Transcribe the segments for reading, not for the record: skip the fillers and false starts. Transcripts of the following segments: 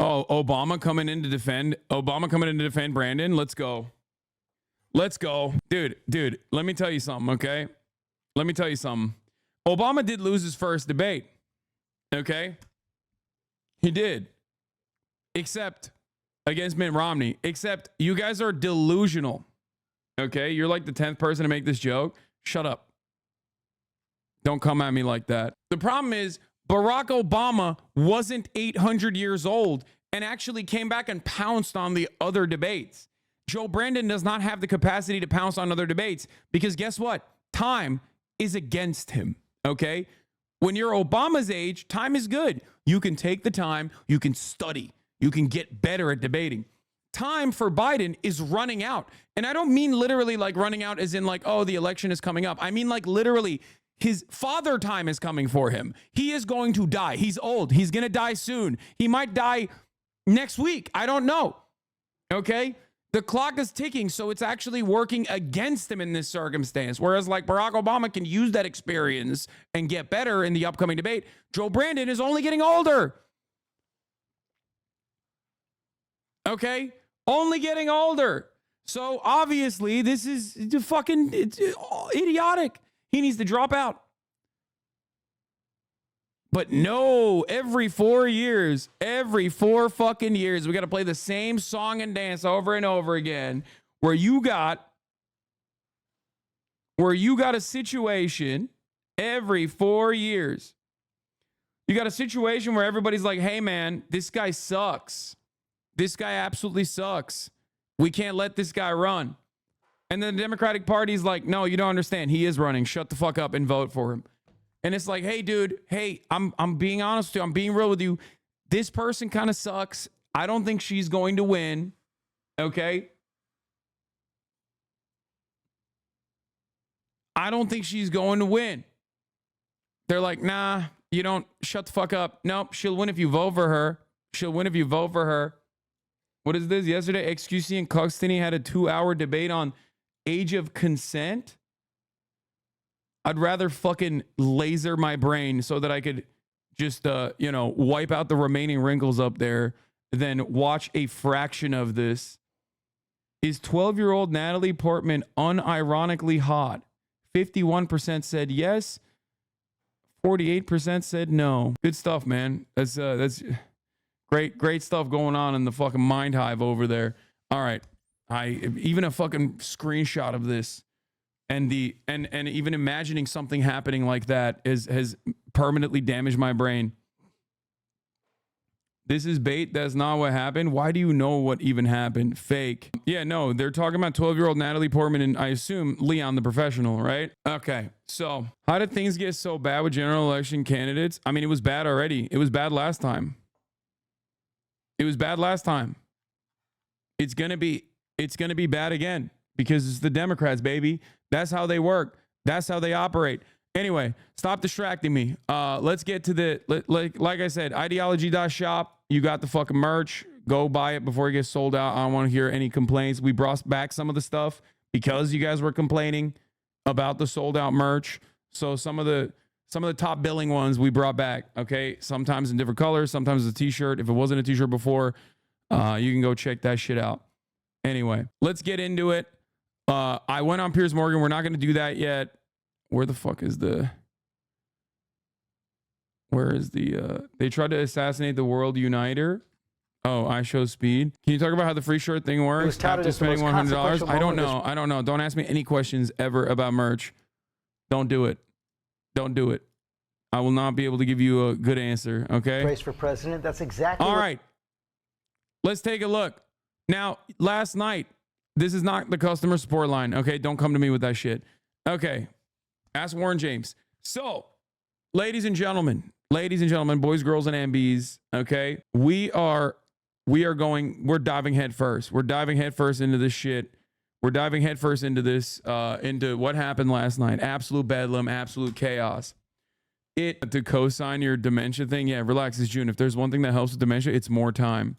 Oh, Obama coming in to defend Brandon. Let's go. Let's go. Dude, let me tell you something, okay? Let me tell you something. Obama did lose his first debate. Okay? He did. Except against Mitt Romney. Except you guys are delusional. Okay? You're like the 10th person to make this joke. Shut up. Don't come at me like that. The problem is Barack Obama wasn't 800 years old and actually came back and pounced on the other debates. Joe Brandon does not have the capacity to pounce on other debates because guess what? Time is against him, okay? When you're Obama's age, time is good. You can take the time, you can study, you can get better at debating. Time for Biden is running out. And I don't mean literally like running out as in like, oh, the election is coming up. I mean like literally his father time is coming for him. He is going to die. He's old. He's going to die soon. He might die next week. I don't know. Okay? The clock is ticking, so it's actually working against him in this circumstance. Whereas like Barack Obama can use that experience and get better in the upcoming debate. Joe Brandon is only getting older. Okay? Only getting older. So obviously this is it's idiotic. He needs to drop out. But no, every 4 years, every 4 fucking years, we got to play the same song and dance over and over again where you got a situation every 4 years. You got a situation where everybody's like, hey man, this guy sucks. This guy absolutely sucks. We can't let this guy run. And then the Democratic Party's like, no, you don't understand. He is running. Shut the fuck up and vote for him. And it's like, hey, dude, hey, I'm being honest with you. I'm being real with you. This person kind of sucks. I don't think she's going to win. Okay? I don't think she's going to win. They're like, nah, you don't. Shut the fuck up. Nope, she'll win if you vote for her. She'll win if you vote for her. What is this? Yesterday, XQC and Coxtony had a 2-hour debate on age of consent. I'd rather fucking laser my brain so that I could just, wipe out the remaining wrinkles up there than watch a fraction of this. Is 12-year-old Natalie Portman unironically hot? 51% said yes. 48% said no. Good stuff, man. That's great stuff going on in the fucking mind hive over there. All right. Even a fucking screenshot of this. And even imagining something happening like that has permanently damaged my brain. This is bait. That's not what happened. Why do you know what even happened? Fake. Yeah, no, they're talking about 12-year-old Natalie Portman and I assume Leon the professional, right? Okay, so how did things get so bad with general election candidates? I mean, it was bad already. It was bad last time. It's gonna be bad again because it's the Democrats, baby. That's how they work. That's how they operate. Anyway, stop distracting me. Let's get to like I said, ideology.shop. You got the fucking merch. Go buy it before it gets sold out. I don't want to hear any complaints. We brought back some of the stuff because you guys were complaining about the sold out merch. So some of the top billing ones we brought back. Okay. Sometimes in different colors, sometimes it's a t-shirt. If it wasn't a t-shirt before, you can go check that shit out. Anyway, let's get into it. I went on Piers Morgan. We're not going to do that yet. Where the fuck is they tried to assassinate the World Uniter. Oh, I show speed. Can you talk about how the free shirt thing works? After spending $100. I don't know. Don't ask me any questions ever about merch. Don't do it. I will not be able to give you a good answer. Okay. Race for president. That's exactly. All right. Let's take a look. Now, last night, this is not the customer support line. Okay. Don't come to me with that shit. Okay. Ask Warren James. So, ladies and gentlemen, boys, girls, and MBs. Okay. We're diving head first. We're diving head first into this shit. We're diving head first into this, into what happened last night. Absolute bedlam, absolute chaos. To co-sign your dementia thing. Yeah, relax. It's June. If there's one thing that helps with dementia, it's more time.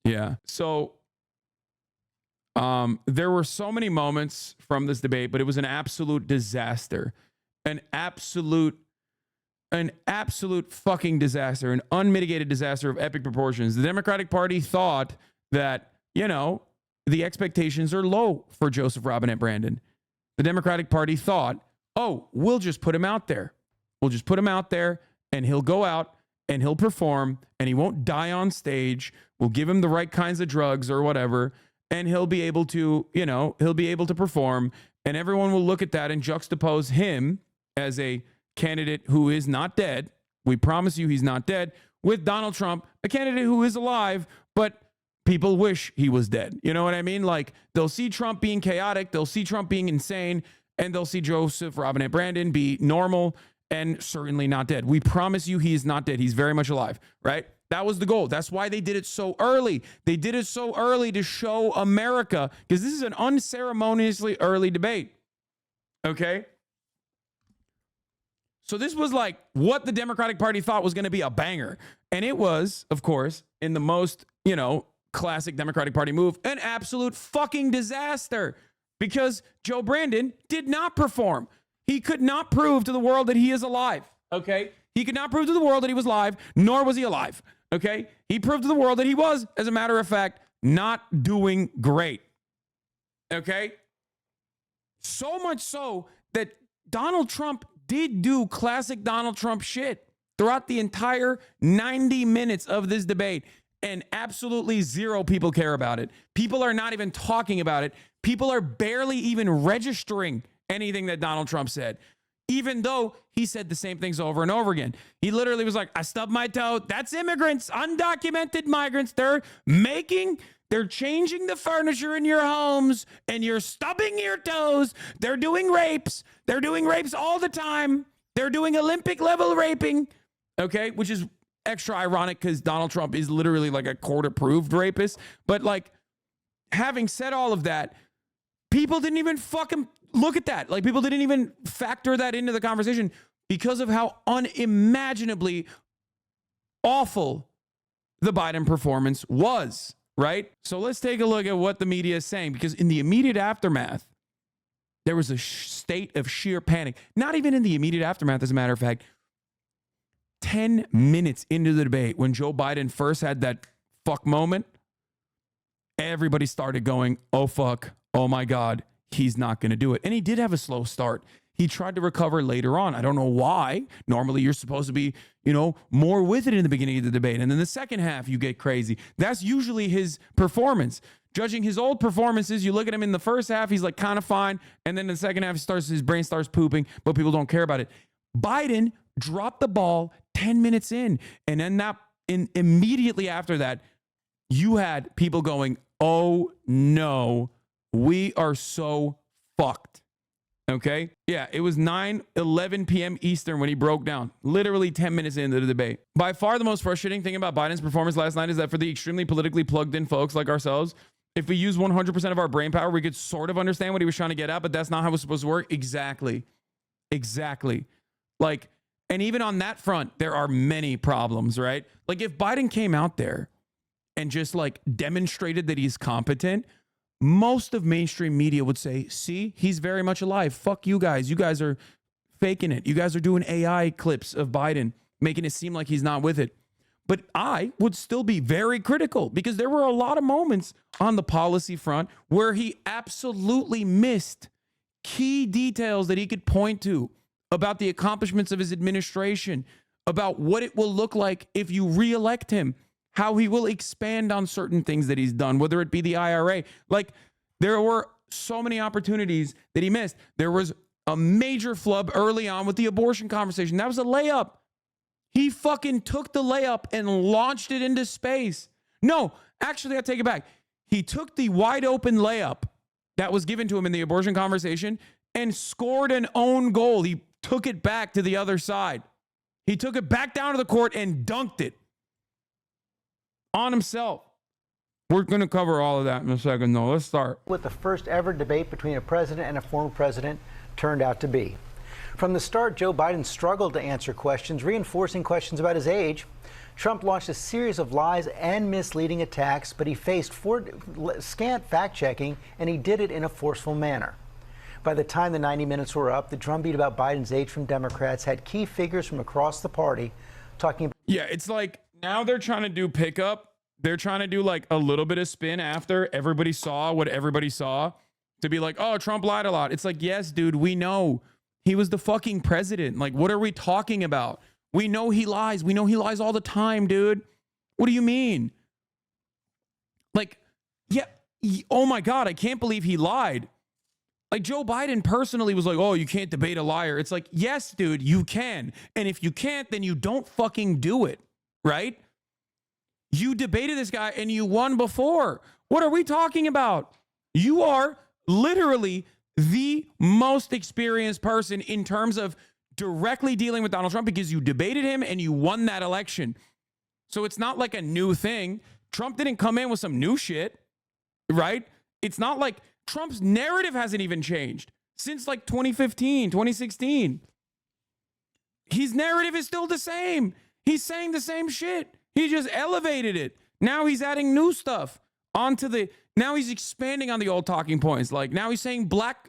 Yeah. So, there were so many moments from this debate, but it was an absolute disaster. An absolute an absolute fucking disaster, an unmitigated disaster of epic proportions. The Democratic Party thought that, you know, the expectations are low for Joseph Robinette Brandon. The Democratic Party thought, oh, we'll just put him out there. We'll just put him out there and he'll go out and he'll perform and he won't die on stage. We'll give him the right kinds of drugs or whatever. And he'll be able to, you know, he'll be able to perform. And everyone will look at that and juxtapose him as a candidate who is not dead. We promise you he's not dead. With Donald Trump, a candidate who is alive, but people wish he was dead. You know what I mean? Like, they'll see Trump being chaotic. They'll see Trump being insane. And they'll see Joseph Robinette Brandon be normal and certainly not dead. We promise you he is not dead. He's very much alive, right? That was the goal. That's why they did it so early. They did it so early to show America, because this is an unceremoniously early debate. Okay? So this was like what the Democratic Party thought was going to be a banger. And it was, of course, in the most, you know, classic Democratic Party move, an absolute fucking disaster, because Joe Brandon did not perform. He could not prove to the world that he is alive. Okay? He could not prove to the world that he was live, nor was he alive. Okay? He proved to the world that he was, as a matter of fact, not doing great. Okay? So much so that Donald Trump did do classic Donald Trump shit throughout the entire 90 minutes of this debate, and absolutely zero people care about it. People are not even talking about it. People are barely even registering anything that Donald Trump said, even though he said the same things over and over again. He literally was like, I stubbed my toe. That's immigrants, undocumented migrants. They're changing the furniture in your homes and you're stubbing your toes. They're doing rapes. They're doing rapes all the time. They're doing Olympic level raping. Okay. Which is extra ironic because Donald Trump is literally like a court approved rapist. But like, having said all of that, people didn't even fucking look at that. Like, people didn't even factor that into the conversation because of how unimaginably awful the Biden performance was, right? So let's take a look at what the media is saying, because in the immediate aftermath, there was a state of sheer panic. Not even in the immediate aftermath, as a matter of fact. 10 minutes into the debate, when Joe Biden first had that fuck moment, everybody started going, oh fuck, oh my God, he's not going to do it. And he did have a slow start. He tried to recover later on. I don't know why. Normally, you're supposed to be, you know, more with it in the beginning of the debate. And then the second half, you get crazy. That's usually his performance. Judging his old performances, you look at him in the first half, he's like kind of fine. And then in the second half, his brain starts pooping, but people don't care about it. Biden dropped the ball 10 minutes in. And then immediately after that, you had people going, oh no, we are so fucked. Okay? Yeah, it was 9:11 p.m. Eastern when he broke down, literally 10 minutes into the debate. By far the most frustrating thing about Biden's performance last night is that for the extremely politically plugged in folks like ourselves, if we use 100% of our brain power, we could sort of understand what he was trying to get at, but that's not how it's supposed to work. Exactly. Like, and even on that front, there are many problems, right? Like, if Biden came out there and just like demonstrated that he's competent, most of mainstream media would say, see, he's very much alive. Fuck you guys. You guys are faking it. You guys are doing AI clips of Biden, making it seem like he's not with it. But I would still be very critical, because there were a lot of moments on the policy front where he absolutely missed key details that he could point to about the accomplishments of his administration, about what it will look like if you reelect him, how he will expand on certain things that he's done, whether it be the IRA. Like, there were so many opportunities that he missed. There was a major flub early on with the abortion conversation. That was a layup. He fucking took the layup and launched it into space. No, actually, I take it back. He took the wide open layup that was given to him in the abortion conversation and scored an own goal. He took it back to the other side. He took it back down to the court and dunked it on himself. We're going to cover all of that in a second, though. Let's start with the first ever debate between a president and a former president turned out to be. From the start, Joe Biden struggled to answer questions, reinforcing questions about his age. Trump launched a series of lies and misleading attacks, but he faced scant fact-checking, and he did it in a forceful manner. By the time the 90 minutes were up, the drumbeat about Biden's age from Democrats had key figures from across the party talking about. Yeah, it's like now they're trying to do pickup. They're trying to do like a little bit of spin after everybody saw what everybody saw to be like, oh, Trump lied a lot. It's like, yes, dude, we know he was the fucking president. Like, what are we talking about? We know he lies. We know he lies all the time, dude. What do you mean? Like, yeah. Oh my God, I can't believe he lied. Like Joe Biden personally was like, oh, you can't debate a liar. It's like, yes, dude, you can. And if you can't, then you don't fucking do it, right? You debated this guy and you won before. What are we talking about? You are literally the most experienced person in terms of directly dealing with Donald Trump because you debated him and you won that election. So it's not like a new thing. Trump didn't come in with some new shit, right? It's not like Trump's narrative hasn't even changed since like 2015, 2016. His narrative is still the same. He's saying the same shit. He just elevated it. Now he's adding new stuff onto the, now he's expanding on the old talking points. Like now he's saying black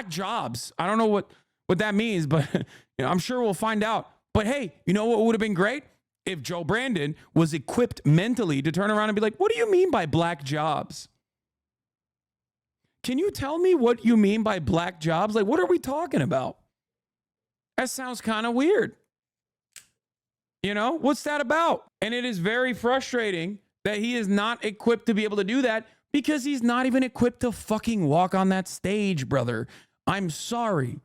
jobs. I don't know what that means, but you know, I'm sure we'll find out. But hey, you know what would have been great? If Joe Brandon was equipped mentally to turn around and be like, what do you mean by black jobs? Can you tell me what you mean by black jobs? Like, what are we talking about? That sounds kind of weird. You know, what's that about? And it is very frustrating that he is not equipped to be able to do that because he's not even equipped to fucking walk on that stage, brother. I'm sorry.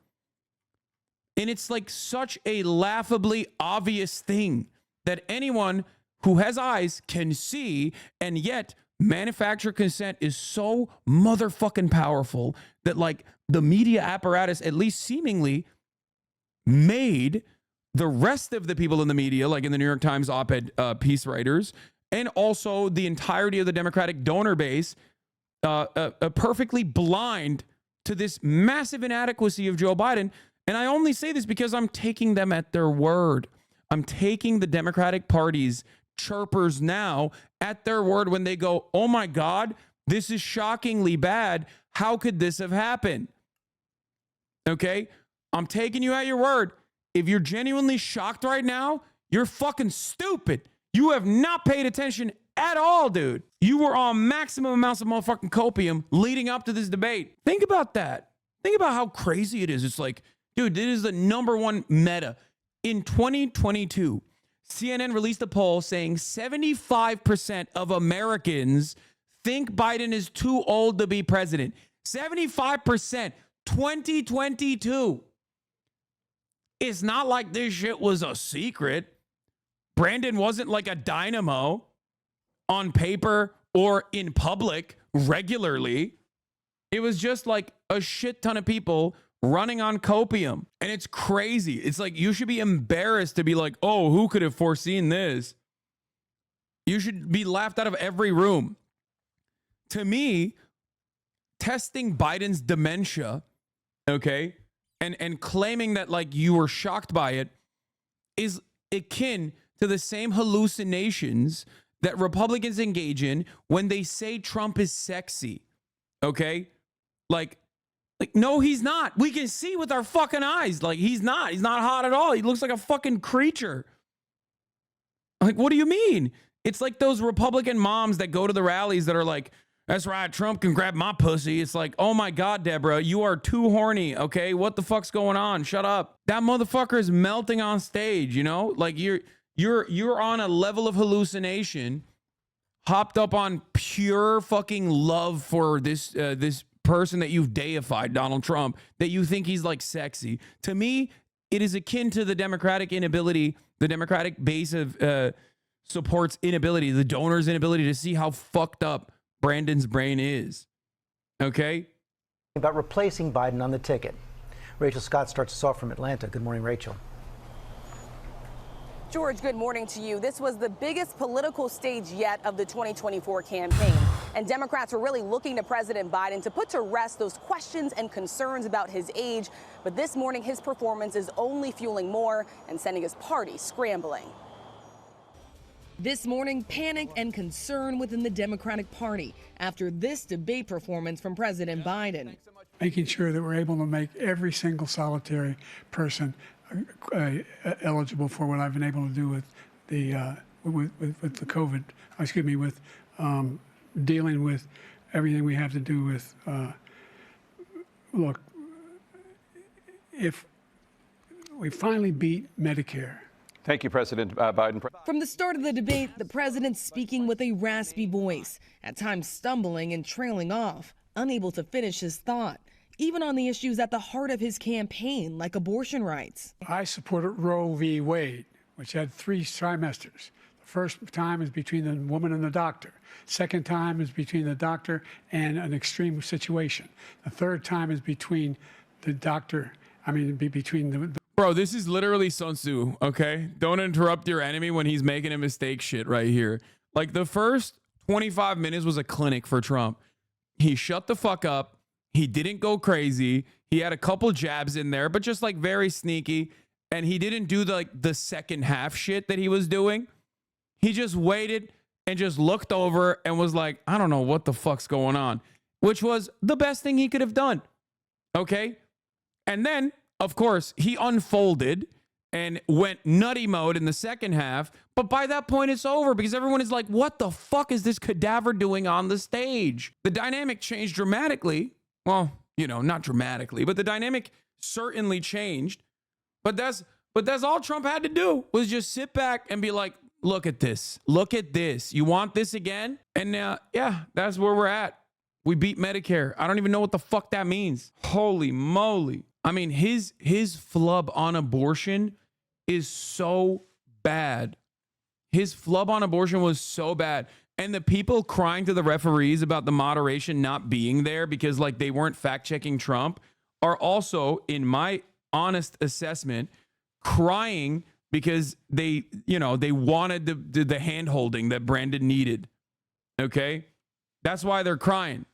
And it's like such a laughably obvious thing that anyone who has eyes can see, and yet manufactured consent is so motherfucking powerful that like the media apparatus, at least seemingly, made the rest of the people in the media, like in the New York Times op-ed piece writers, and also the entirety of the Democratic donor base, perfectly blind to this massive inadequacy of Joe Biden. And I only say this because I'm taking them at their word. I'm taking the Democratic Party's chirpers now at their word when they go, oh my God, this is shockingly bad. How could this have happened? Okay, I'm taking you at your word. If you're genuinely shocked right now, you're fucking stupid. You have not paid attention at all, dude. You were on maximum amounts of motherfucking copium leading up to this debate. Think about that. Think about how crazy it is. It's like, dude, this is the #1 meta. In 2022, CNN released a poll saying 75% of Americans think Biden is too old to be president. 75%, 2022. It's not like this shit was a secret. Brandon wasn't like a dynamo on paper or in public regularly. It was just like a shit ton of people running on copium. And it's crazy. It's like you should be embarrassed to be like, oh, who could have foreseen this? You should be laughed out of every room. To me, testing Biden's dementia, okay, and claiming that like you were shocked by it is akin to the same hallucinations that Republicans engage in when they say Trump is sexy, okay? Like, no, he's not. We can see with our fucking eyes. Like, he's not. He's not hot at all. He looks like a fucking creature. Like, what do you mean? It's like those Republican moms that go to the rallies that are like, that's right, Trump can grab my pussy. It's like, oh my God, Deborah, you are too horny, okay? What the fuck's going on? Shut up. That motherfucker is melting on stage, you know? Like, you're on a level of hallucination, hopped up on pure fucking love for this person that you've deified, Donald Trump, that you think he's like sexy. To me, it is akin to the Democratic inability, the Democratic base of support's inability, the donors' inability to see how fucked up Brandon's brain is. Okay? About replacing Biden on the ticket. Rachel Scott starts us off from Atlanta. Good morning, Rachel. George, good morning to you. This was the biggest political stage yet of the 2024 campaign. And Democrats were really looking to President Biden to put to rest those questions and concerns about his age. But this morning, his performance is only fueling more and sending his party scrambling. This morning, panic and concern within the Democratic Party after this debate performance from President Biden. making sure that we're able to make every single solitary person eligible for what I've been able to do with the COVID. Excuse me, with dealing with everything we have to do with. Look, if we finally beat Medicare. Thank you, President Biden. From the start of the debate, the president speaking with a raspy voice, at times stumbling and trailing off, unable to finish his thought, even on the issues at the heart of his campaign, like abortion rights. I supported Roe v. Wade, which had 3 trimesters. The first time is between the woman and the doctor. Second time is between the doctor and an extreme situation. The third time is between the doctor, between the Bro, this is literally Sun Tzu, okay? Don't interrupt your enemy when he's making a mistake shit right here. Like, the first 25 minutes was a clinic for Trump. He shut the fuck up. He didn't go crazy. He had a couple jabs in there, but just like very sneaky. And he didn't do the second half shit that he was doing. He just waited and just looked over and was like, I don't know what the fuck's going on, which was the best thing he could have done. Okay? And then, of course, he unfolded and went nutty mode in the second half. But by that point, it's over because everyone is like, what the fuck is this cadaver doing on the stage? The dynamic changed dramatically. Well, not dramatically, but the dynamic certainly changed. But that's all Trump had to do was just sit back and be like, look at this. Look at this. You want this again? And yeah, that's where we're at. We beat Medicare. I don't even know what the fuck that means. Holy moly. I mean, his flub on abortion is so bad. His flub on abortion was so bad. And the people crying to the referees about the moderation not being there because like they weren't fact checking Trump are also, in my honest assessment, crying because they wanted the hand holding that Brandon needed. Okay? That's why they're crying.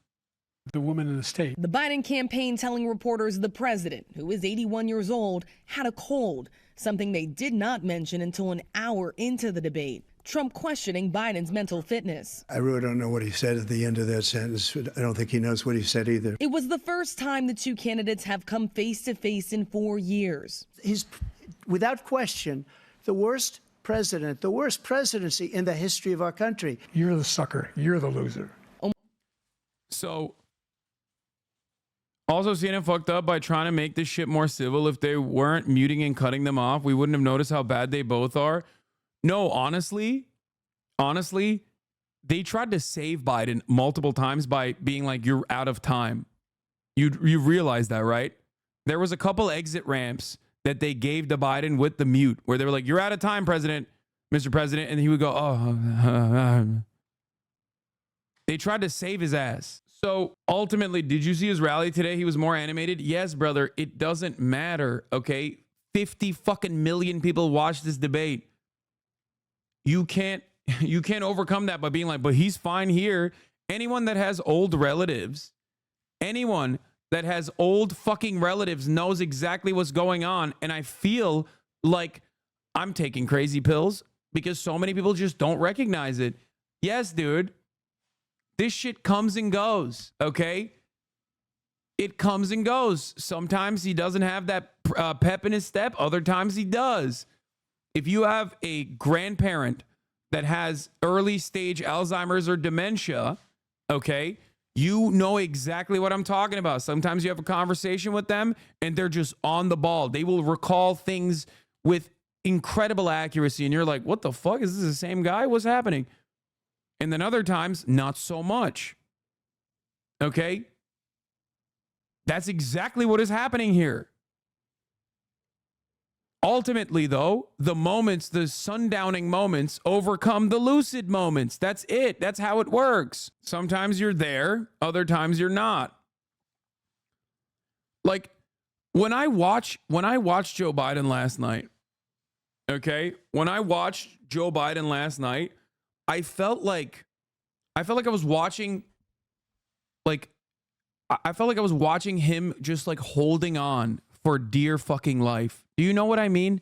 The woman in the state. The Biden campaign telling reporters the president, who is 81 years old, had a cold, something they did not mention until an hour into the debate. Trump questioning Biden's mental fitness. I really don't know what he said at the end of that sentence. I don't think he knows what he said either. It was the first time the two candidates have come face to face in 4 years. He's, without question, the worst president, the worst presidency in the history of our country. You're the sucker. You're the loser. So, also CNN fucked up by trying to make this shit more civil. If they weren't muting and cutting them off, we wouldn't have noticed how bad they both are. No, honestly, they tried to save Biden multiple times by being like, you're out of time. You realize that, right? There was a couple exit ramps that they gave to Biden with the mute where they were like, you're out of time, Mr. President. And he would go, oh. They tried to save his ass. So ultimately, did you see his rally today? He was more animated. Yes, brother. It doesn't matter. Okay. 50 fucking million people watched this debate. You can't overcome that by being like, but he's fine here. Anyone that has old relatives, anyone that has old fucking relatives knows exactly what's going on. And I feel like I'm taking crazy pills because so many people just don't recognize it. Yes, dude. This shit comes and goes, okay? It comes and goes. Sometimes he doesn't have that pep in his step. Other times he does. If you have a grandparent that has early stage Alzheimer's or dementia, okay, you know exactly what I'm talking about. Sometimes you have a conversation with them and they're just on the ball. They will recall things with incredible accuracy. And you're like, what the fuck? Is this the same guy? What's happening? And then other times, not so much. Okay? That's exactly what is happening here. Ultimately, though, the moments, the sundowning moments overcome the lucid moments. That's it. That's how it works. Sometimes you're there, other times you're not. Like when I watched Joe Biden last night, okay? When I watched Joe Biden last night, I felt like I was watching him just like holding on for dear fucking life. Do you know what I mean?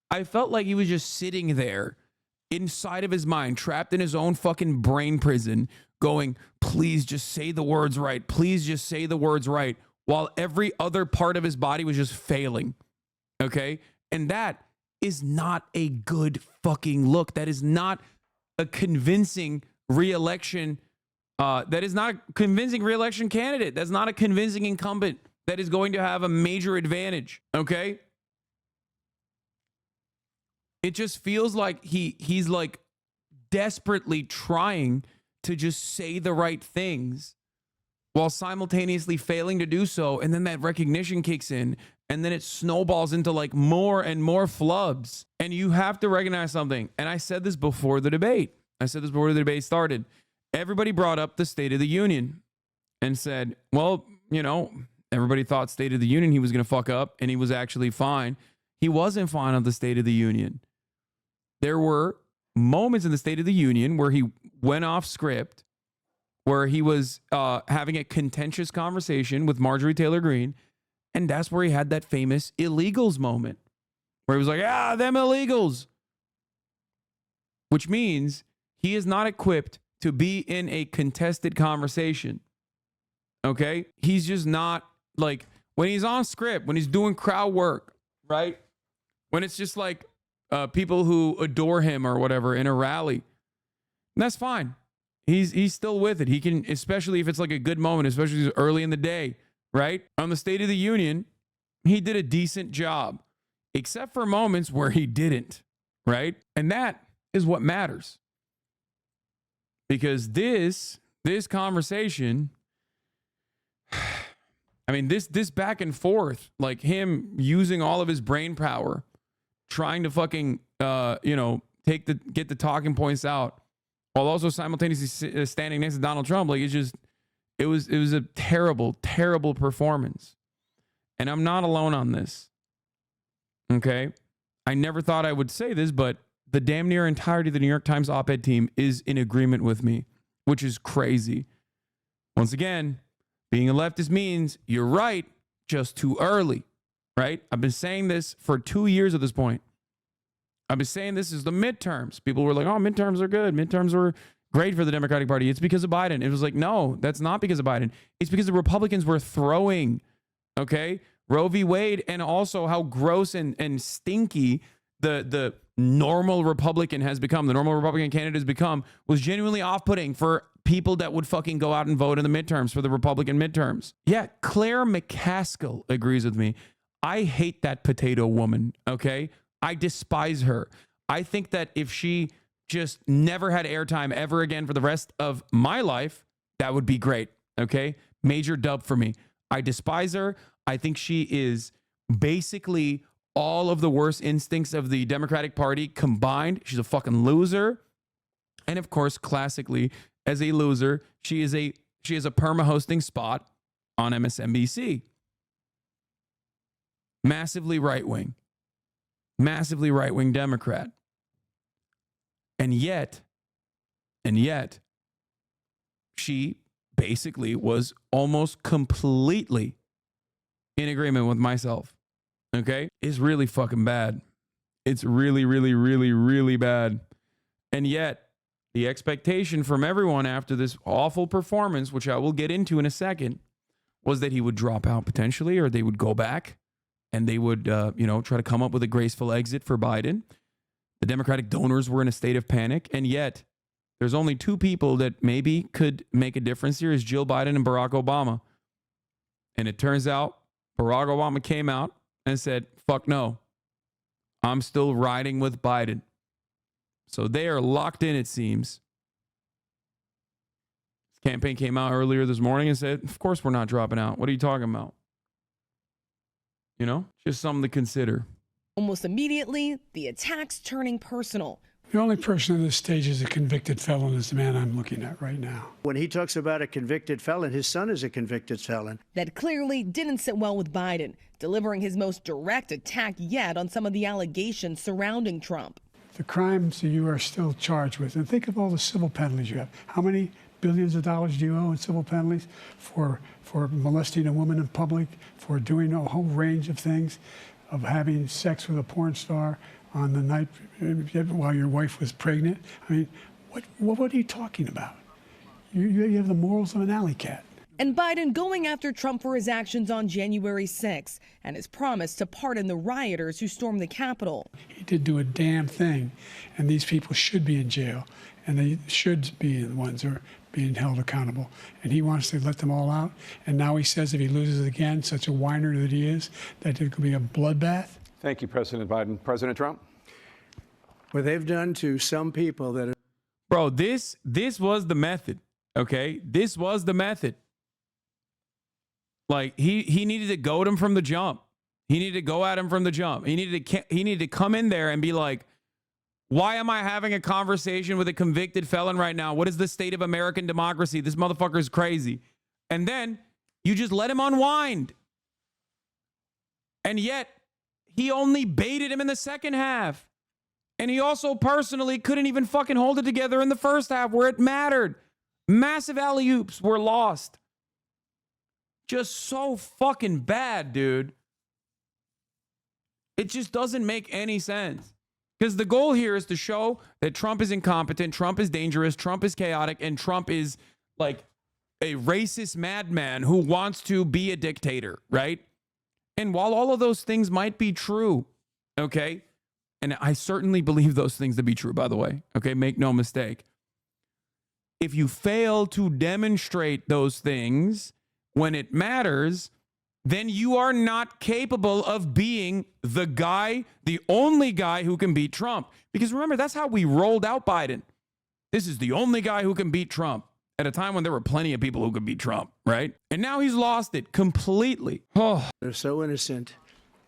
I felt like he was just sitting there inside of his mind, trapped in his own fucking brain prison, going, please just say the words right. Please just say the words right. while every other part of his body was just failing. Okay? And that is not a good fucking look. That is not a convincing re-election. That is not a convincing re-election candidate. That's not a convincing incumbent that is going to have a major advantage. Okay? It just feels like he's like desperately trying to just say the right things while simultaneously failing to do so. And then that recognition kicks in, and then it snowballs into like more and more flubs. And you have to recognize something. And I said this before the debate. I said this before the debate started. Everybody brought up the State of the Union and said, well, you know, everybody thought State of the Union he was going to fuck up, and he was actually fine. He wasn't fine on the State of the Union. There were moments in the State of the Union where he went off script, where he was having a contentious conversation with Marjorie Taylor Greene, and that's where he had that famous illegals moment, where he was like, ah, them illegals, which means he is not equipped to be in a contested conversation. Okay? He's just not, like, when he's on script, when he's doing crowd work, right? When it's just like people who adore him or whatever in a rally, that's fine. He's still with it. He can, especially if it's like a good moment, especially early in the day, right? On the State of the Union, he did a decent job, except for moments where he didn't, right? And that is what matters. Because this conversation, I mean, this back and forth, like him using all of his brain power, trying to fucking, get the talking points out, while also simultaneously standing next to Donald Trump. Like, it was a terrible, terrible performance. And I'm not alone on this. Okay? I never thought I would say this, but the damn near entirety of the New York Times op-ed team is in agreement with me, which is crazy. Once again, being a leftist means you're right just too early, right? I've been saying this for 2 years at this point. I've been saying this is the midterms. People were like, oh, midterms are good. Midterms were great for the Democratic Party. It's because of Biden. It was like, no, that's not because of Biden. It's because the Republicans were throwing, okay, Roe v. Wade, and also how gross and stinky the normal Republican has become, the normal Republican candidate has become, was genuinely off-putting for people that would fucking go out and vote in the midterms, for the Republican midterms. Yeah, Claire McCaskill agrees with me. I hate that potato woman, okay? I despise her. I think that if she just never had airtime ever again for the rest of my life, that would be great, okay? Major dub for me. I despise her. I think she is basically all of the worst instincts of the Democratic Party combined. She's a fucking loser. And of course, classically, as a loser, she is a perma-hosting spot on MSNBC. Massively right-wing Democrat. And yet, she basically was almost completely in agreement with myself. Okay? It's really fucking bad. It's really, really, really, really bad. And yet, the expectation from everyone after this awful performance, which I will get into in a second, was that he would drop out potentially, or they would go back and they would, try to come up with a graceful exit for Biden. The Democratic donors were in a state of panic. And yet, there's only two people that maybe could make a difference here, is Jill Biden and Barack Obama. And it turns out Barack Obama came out and said, fuck no, I'm still riding with Biden. So they are locked in, it seems. His campaign came out earlier this morning and said, of course we're not dropping out. What are you talking about? You know, just something to consider. Almost immediately, the attacks turning personal. The only person on this stage is a convicted felon is the man I'm looking at right now. When he talks about a convicted felon, his son is a convicted felon. That clearly didn't sit well with Biden, delivering his most direct attack yet on some of the allegations surrounding Trump. The crimes that you are still charged with, and think of all the civil penalties you have. How many billions of dollars do you owe in civil penalties for molesting a woman in public, for doing a whole range of things, of having sex with a porn star on the night while your wife was pregnant? I mean, what are you talking about? You have the morals of an alley cat. And Biden going after Trump for his actions on January 6th and his promise to pardon the rioters who stormed the Capitol. He didn't do a damn thing, and these people should be in jail, and they should be the ones who are being held accountable. And he wants to let them all out, and now he says if he loses again, such a whiner that he is, that it could be a bloodbath. Thank you, President Biden. President Trump? What they've done to some people that are. Bro, this was the method, okay? This was the method. Like, he needed to goad him from the jump. He needed to go at him from the jump. He needed to come in there and be like, why am I having a conversation with a convicted felon right now? What is the state of American democracy? This motherfucker is crazy. And then you just let him unwind. And yet, he only baited him in the second half. And he also personally couldn't even fucking hold it together in the first half where it mattered. Massive alley-oops were lost. Just so fucking bad, dude. It just doesn't make any sense. Because the goal here is to show that Trump is incompetent, Trump is dangerous, Trump is chaotic, and Trump is like a racist madman who wants to be a dictator, right? And while all of those things might be true, okay, and I certainly believe those things to be true, by the way, okay, make no mistake. If you fail to demonstrate those things when it matters, then you are not capable of being the guy, the only guy who can beat Trump. Because remember, that's how we rolled out Biden. This is the only guy who can beat Trump at a time when there were plenty of people who could beat Trump, right? And now he's lost it completely. Oh. They're so innocent.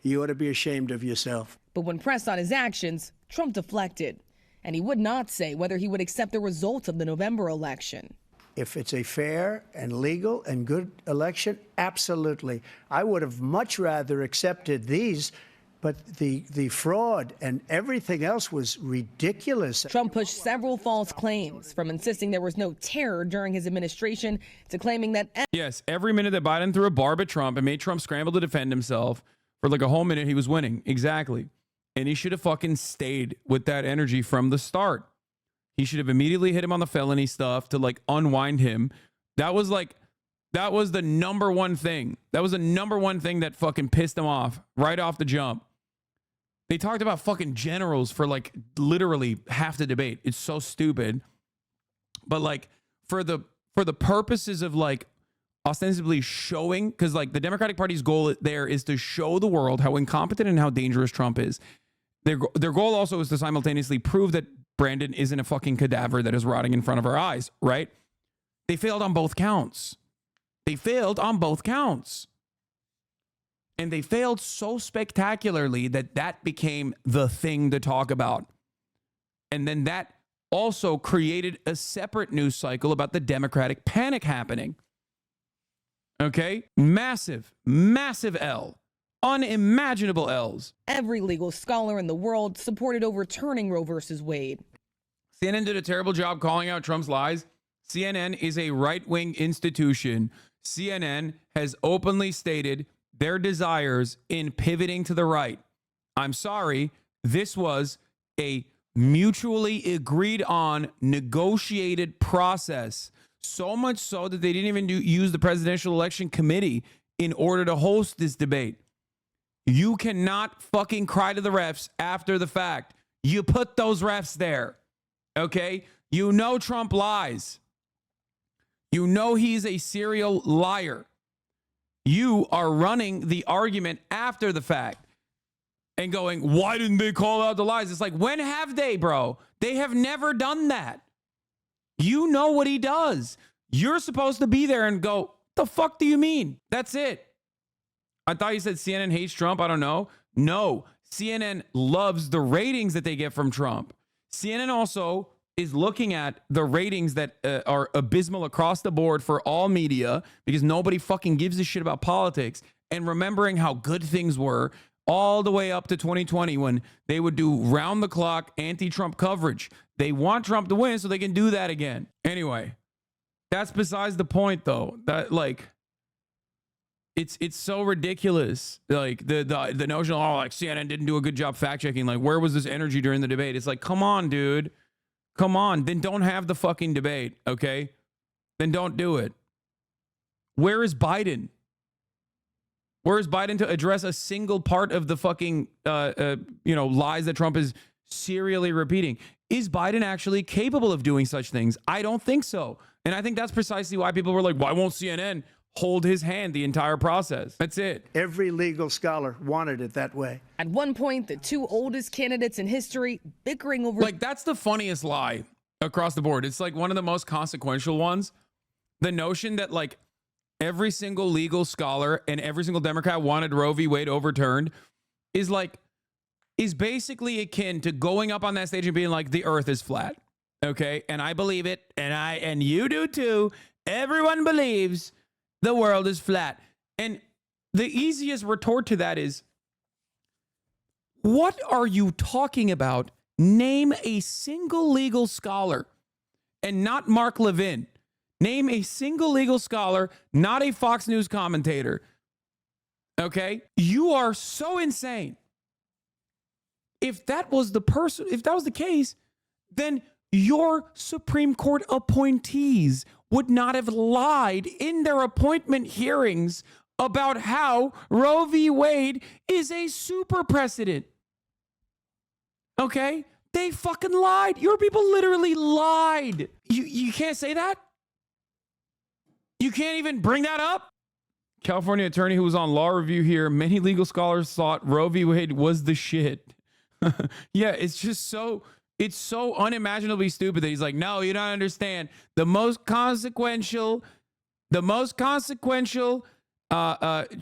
You ought to be ashamed of yourself. But when pressed on his actions, Trump deflected. And he would not say whether he would accept the results of the November election. If it's a fair and legal and good election, absolutely. I would have much rather accepted these, but the fraud and everything else was ridiculous. Trump pushed several false claims, from insisting there was no terror during his administration to claiming that... Yes, every minute that Biden threw a barb at Trump and made Trump scramble to defend himself, for like a whole minute, he was winning. Exactly. And he should have fucking stayed with that energy from the start. He should have immediately hit him on the felony stuff to like unwind him. That was the number one thing. That was the number one thing that fucking pissed him off right off the jump. They talked about fucking generals for like literally half the debate. It's so stupid. But like for the purposes of like ostensibly showing, because like the Democratic Party's goal there is to show the world how incompetent and how dangerous Trump is. Their goal also is to simultaneously prove that Brandon isn't a fucking cadaver that is rotting in front of our eyes, right? They failed on both counts. They failed on both counts. And they failed so spectacularly that became the thing to talk about. And then that also created a separate news cycle about the Democratic panic happening. Okay? Massive, massive L. Unimaginable L's. Every legal scholar in the world supported overturning Roe versus Wade. CNN did a terrible job calling out Trump's lies. CNN is a right-wing institution. CNN has openly stated their desires in pivoting to the right. I'm sorry, this was a mutually agreed on, negotiated process. So much so that they didn't even use the Presidential Election Committee in order to host this debate. You cannot fucking cry to the refs after the fact. You put those refs there, okay? You know Trump lies. You know he's a serial liar. You are running the argument after the fact and going, why didn't they call out the lies? It's like, when have they, bro? They have never done that. You know what he does. You're supposed to be there and go, the fuck do you mean? That's it. I thought you said CNN hates Trump. I don't know. No, CNN loves the ratings that they get from Trump. CNN also is looking at the ratings that are abysmal across the board for all media because nobody fucking gives a shit about politics, and remembering how good things were all the way up to 2020 when they would do round the clock anti-Trump coverage. They want Trump to win so they can do that again. Anyway, that's besides the point though. That like it's so ridiculous. Like the notion of, oh, like CNN didn't do a good job fact checking. Like, where was this energy during the debate? It's like, come on, dude. Come on. Then don't have the fucking debate, okay? Then don't do it. Where is Biden? Where is Biden to address a single part of the fucking, lies that Trump is serially repeating? Is Biden actually capable of doing such things? I don't think so. And I think that's precisely why people were like, why won't CNN hold his hand the entire process? That's it. Every legal scholar wanted it that way. At one point, the two oldest candidates in history bickering over... Like, that's the funniest lie across the board. It's like one of the most consequential ones. The notion that like every single legal scholar and every single Democrat wanted Roe v. Wade overturned is basically akin to going up on that stage and being like, the earth is flat. Okay. And I believe it. And you do too. Everyone believes the world is flat. And the easiest retort to that is, what are you talking about? Name a single legal scholar, and not Mark Levin. Name a single legal scholar, not a Fox News commentator. Okay? You are so insane. If that was the case, then your Supreme Court appointees would not have lied in their appointment hearings about how Roe v. Wade is a super precedent. Okay? They fucking lied. Your people literally lied. You can't say that? You can't even bring that up? California attorney who was on Law Review here, many legal scholars thought Roe v. Wade was the shit. Yeah, it's just it's so unimaginably stupid that he's like, no, you don't understand. The most consequential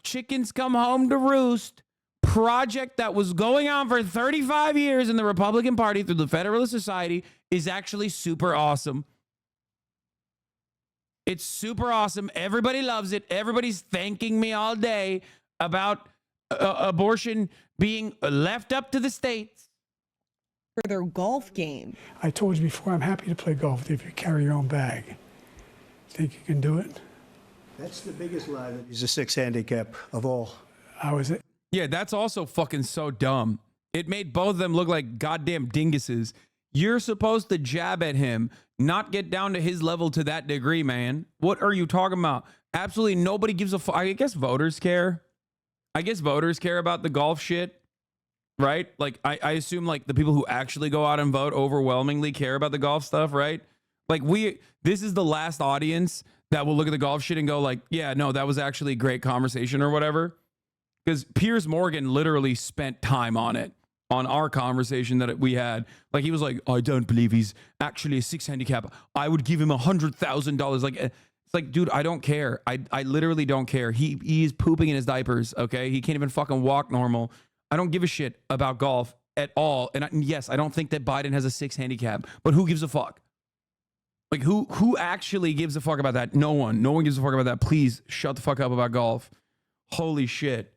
chickens come home to roost project that was going on for 35 years in the Republican Party through the Federalist Society is actually super awesome. It's super awesome. Everybody loves it. Everybody's thanking me all day about abortion being left up to the states. for their golf game. I told you before, I'm happy to play golf if you carry your own bag. Think you can do it? That's the biggest lie that he's a 6 handicap of all. Yeah, that's also fucking so dumb. It made both of them look like goddamn dinguses. You're supposed to jab at him, not get down to his level to that degree, man. What are you talking about? Absolutely nobody gives a fuck. I guess voters care. I guess voters care about the golf shit, right? Like, I assume, like, the people who actually go out and vote overwhelmingly care about the golf stuff, right? Like, this is the last audience that will look at the golf shit and go like, yeah, no, that was actually a great conversation or whatever. Because Piers Morgan literally spent time on it, on our conversation that we had. Like, he was like, I don't believe he's actually a 6 handicap. I would give him $100,000. Like, it's like, dude, I don't care. I literally don't care. He's pooping in his diapers, okay? He can't even fucking walk normal. I don't give a shit about golf at all. And yes, I don't think that Biden has a 6 handicap, but who gives a fuck? Like, who actually gives a fuck about that? No one. No one gives a fuck about that. Please shut the fuck up about golf. Holy shit.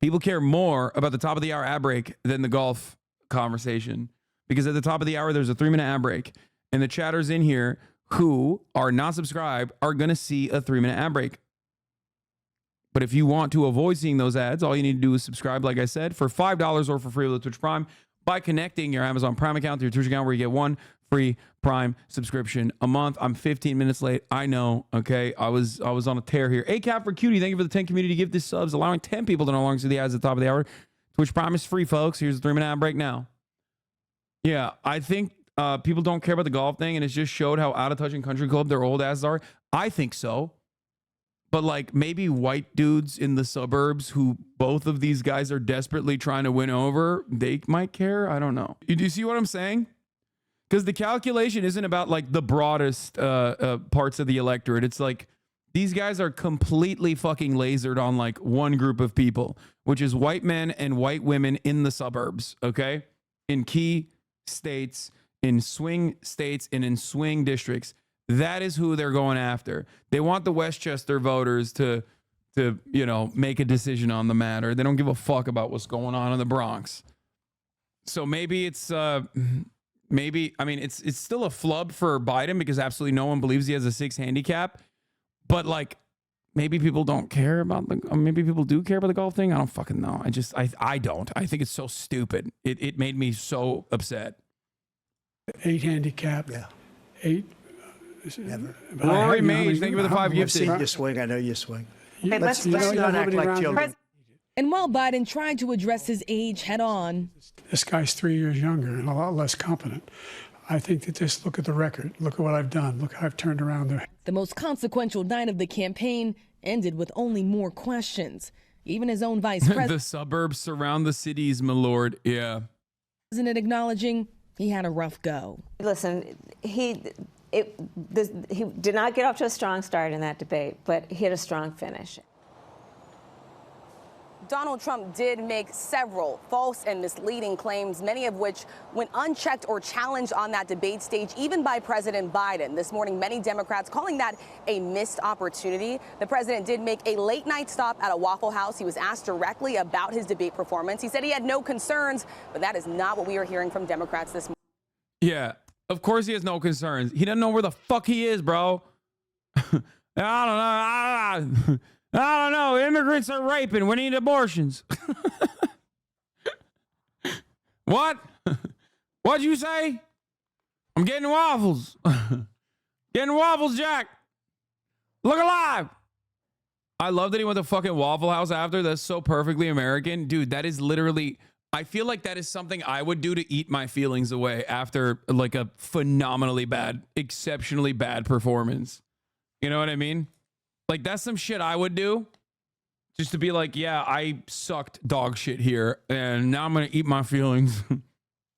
People care more about the top of the hour ad break than the golf conversation. Because at the top of the hour, there's a 3-minute ad break. And the chatters in here who are not subscribed are going to see a 3-minute ad break. But if you want to avoid seeing those ads, all you need to do is subscribe, like I said, for $5 or for free with Twitch Prime by connecting your Amazon Prime account to your Twitch account, where you get 1 free Prime subscription a month. I'm 15 minutes late. I know. Okay. I was on a tear here. ACAP for Cutie. Thank you for the 10 community gift subs, allowing 10 people to no longer see the ads at the top of the hour. Twitch Prime is free, folks. Here's a 3-minute ad break now. Yeah. I think people don't care about the golf thing, and it's just showed how out of touch in country club their old asses are. I think so. But like, maybe white dudes in the suburbs who both of these guys are desperately trying to win over, they might care. I don't know. Do you see what I'm saying? Because the calculation isn't about like the broadest parts of the electorate. It's like these guys are completely fucking lasered on like one group of people, which is white men and white women in the suburbs, okay? In key states, in swing states, and in swing districts. That is who they're going after. They want the Westchester voters to make a decision on the matter. They don't give a fuck about what's going on in the Bronx. So maybe it's it's still a flub for Biden because absolutely no one believes he has a 6 handicap. But like, maybe people don't care about maybe people do care about the golf thing. I don't fucking know. I don't. I think it's so stupid. It made me so upset. 8 handicap. Yeah. 8 Never. But I Rory have- Mage, thank you for the 5 I'm- I've gifted. seen you swing. I know you swing. You- let's you know, not you act nobody like around- children. And while Biden tried to address his age head on, This guy's 3 years younger and a lot less competent. I think that just look at the record. Look at what I've done. Look how I've turned around the the most consequential night of the campaign ended with only more questions. Even his own vice The suburbs surround the cities, my lord. Yeah. president acknowledging he had a rough go. Listen, he did not get off to a strong start in that debate, but he had a strong finish. Donald Trump did make several false and misleading claims, many of which went unchecked or challenged on that debate stage, even by President Biden. This morning, many Democrats calling that a missed opportunity. The president did make a late night stop at a Waffle House. He was asked directly about his debate performance. He said he had no concerns, but that is not what we are hearing from Democrats this morning. Yeah. Of course he has no concerns. He doesn't know where the fuck he is, bro. I don't know. Immigrants are raping. We need abortions. What? What'd you say? I'm getting waffles. Getting waffles, Jack. Look alive. I love that he went to fucking Waffle House after. That's so perfectly American. Dude, that is literally... I feel like that is something I would do to eat my feelings away after like a phenomenally bad, exceptionally bad performance. You know what I mean? Like that's some shit I would do just to be like, yeah, I sucked dog shit here and now I'm going to eat my feelings.